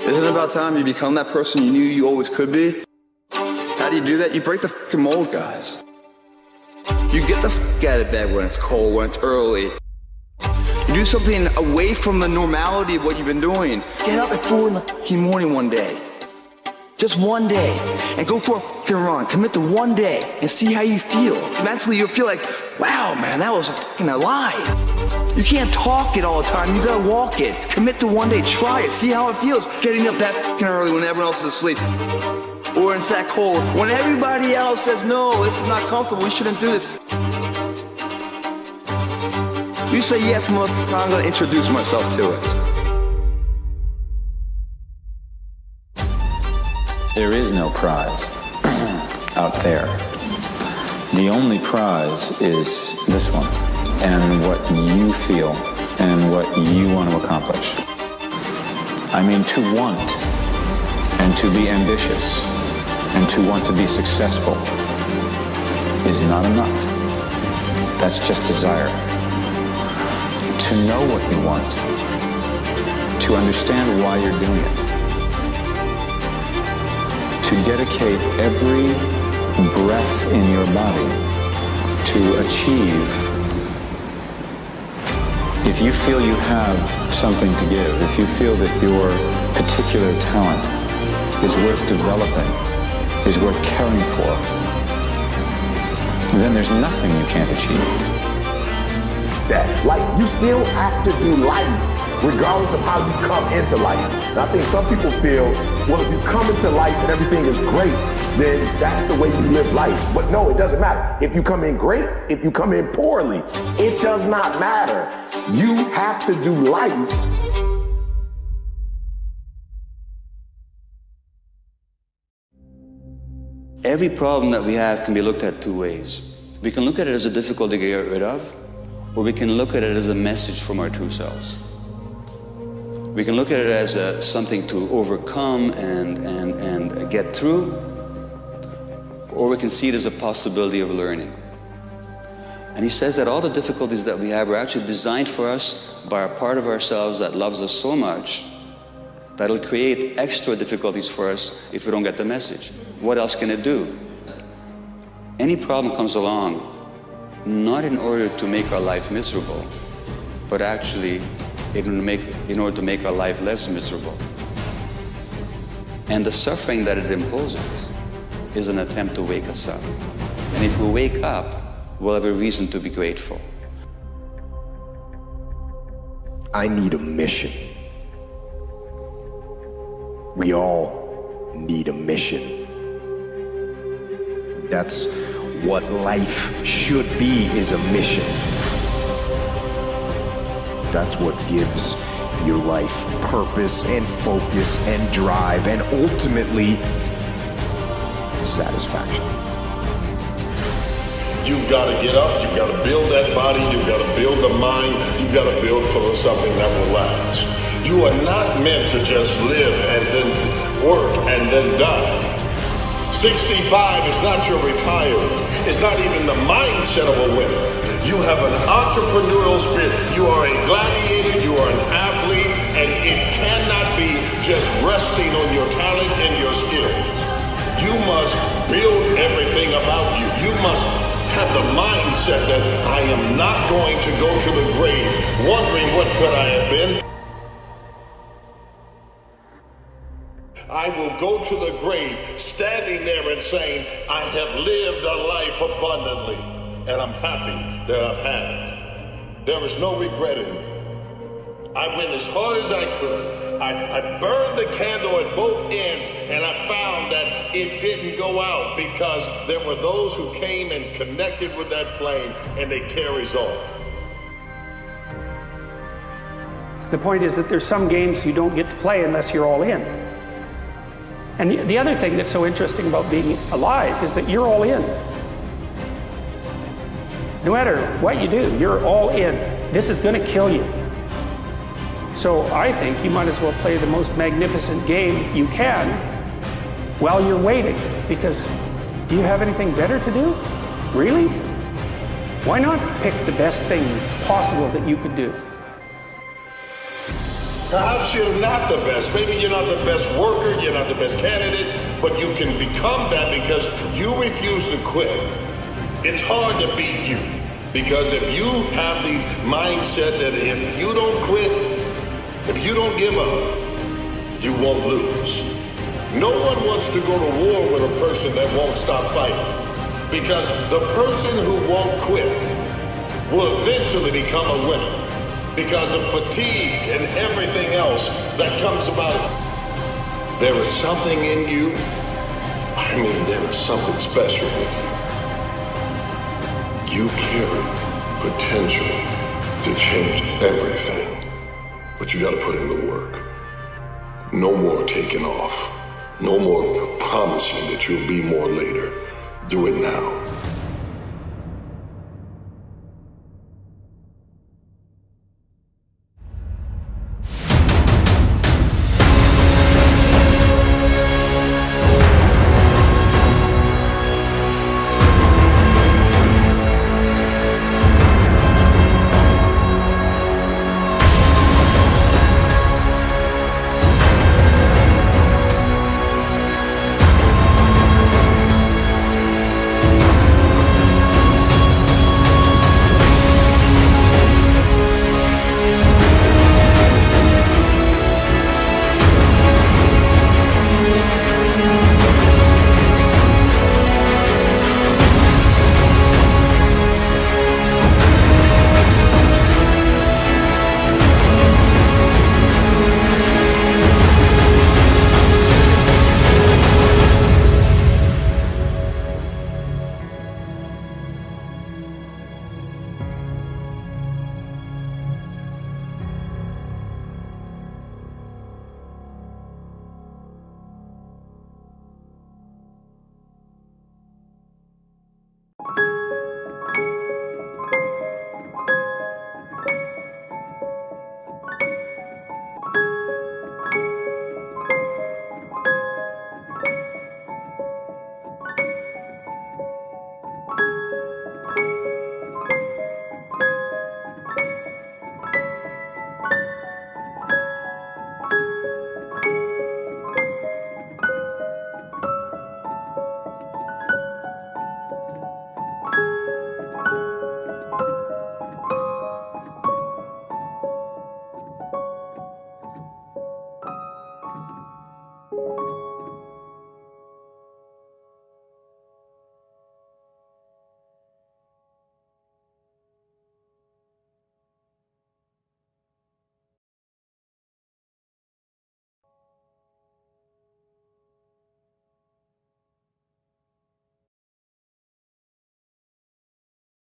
Isn't it about time you become that person you knew you always could be? How do you do that? You break the fucking mold, guys. You get the fuck out of bed when it's cold, when it's early. You do something away from the normality of what you've been doing. Get up at 4 in the fucking morning one day. Just one day. And go for a fucking run. Commit to one day and see how you feel. Mentally, you'll feel like, wow, man, that was fucking alive. You can't talk it all the time. You gotta walk it. Commit to one day. Try it. See how it feels. Getting up that fucking early when everyone else is asleep. Or when it's that cold. When everybody else says, no, this is not comfortable. We shouldn't do this. You say, yes, motherfucker, I'm gonna introduce myself to it. There is no prize out there. The only prize is this one, and what you feel, and what you want to accomplish. I mean, to want, and to be ambitious, and to want to be successful is not enough. That's just desire. To know what you want, to understand why you're doing it, to dedicate every breath in your body to achieve. If you feel you have something to give, if you feel that your particular talent is worth developing, is worth caring for, then there's nothing you can't achieve. That, like, you still have to do life regardless of how you come into life. And I think some people feel, well, if you come into life and everything is great, then that's the way you live life. But no, it doesn't matter. If you come in great, if you come in poorly, it does not matter. You have to do life. Every problem that we have can be looked at two ways. We can look at it as a difficulty to get rid of, or we can look at it as a message from our true selves. We can look at it as something to overcome and get through, or we can see it as a possibility of learning. And he says that all the difficulties that we have are actually designed for us by a part of ourselves that loves us so much that it'll create extra difficulties for us if we don't get the message. What else can it do? Any problem comes along not in order to make our life miserable, but actually in order to make our life less miserable. And the suffering that it imposes is an attempt to wake us up. And if we wake up, we'll have a reason to be grateful. I need a mission. We all need a mission. That's what life should be, is a mission. That's what gives your life purpose and focus and drive and ultimately satisfaction. You've got to get up, you've got to build that body, you've got to build the mind, you've got to build for something that will last. You are not meant to just live and then work and then die. 65 is not your retirement. It's not even the mindset of a winner. You have an entrepreneurial spirit. You are a gladiator, you are an athlete, and it cannot be just resting on your talent and your skills. You must build everything about you. You must have the mindset that I am not going to go to the grave wondering what could I have been. I will go to the grave standing there and saying, I have lived a life abundantly, and I'm happy that I've had it. There is no regretting. I went as hard as I could. I burned the candle at both ends, and I found that it didn't go out because there were those who came and connected with that flame, and it carries on. The point is that there's some games you don't get to play unless you're all in. And the other thing that's so interesting about being alive is that you're all in. No matter what you do, you're all in. This is going to kill you. So I think you might as well play the most magnificent game you can while you're waiting, because do you have anything better to do? Really? Why not pick the best thing possible that you could do? Perhaps you're not the best. Maybe you're not the best worker, you're not the best candidate, but you can become that because you refuse to quit. It's hard to beat you because if you have the mindset that if you don't quit, if you don't give up, you won't lose. No one wants to go to war with a person that won't stop fighting because the person who won't quit will eventually become a winner because of fatigue and everything else that comes about it. There is something in you. I mean, there is something special with you. You carry potential to change everything, but you got to put in the work. No more taking off. No more promising that you'll be more later. Do it now.